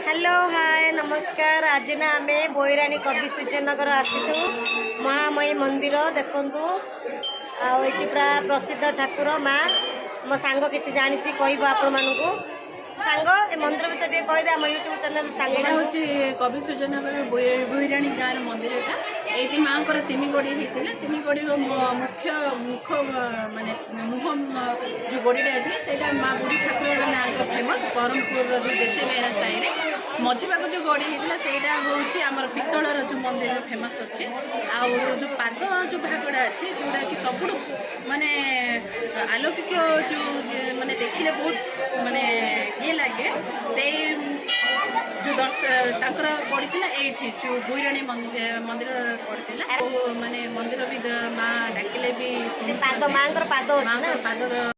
Hello hi नमस्कार। आज ना आम बोईराणी कवि सूर्यनगर आसीचु महामयी मंदिर देखु आठी पूरा प्रसिद्ध ठाकुर माँ मो सांग कि जानी कह आपण मानू सांग ए मंदिर विषय कहीदे आम यूट्यूब चैनल सांग कवि सूर्यनगर बोईराणी गाँव मंदिर ये माँ को तीन गोड़ी होता तीन गोड़ी मुख्य मुख माने मुह जो गोड़ीटा होता है माँ बुढ़ी ठाकुर ना फेमस ब्रह्मपुर जो देशी मेहरा साई मझीपाक जो गड़ी होता है हूँ आम पितलर जो मंदिर फेमस अच्छे आउ जो पाद जो भागटा अच्छे जोटा कि सब माने आलौकिक जो माने देखने बहुत माने ये लगे से जो दर्शक पड़ता ये जो बोईराणी मंदिर पड़ता माने मंदिर भी माँ डाकिले भी पाद माँ पाद पादर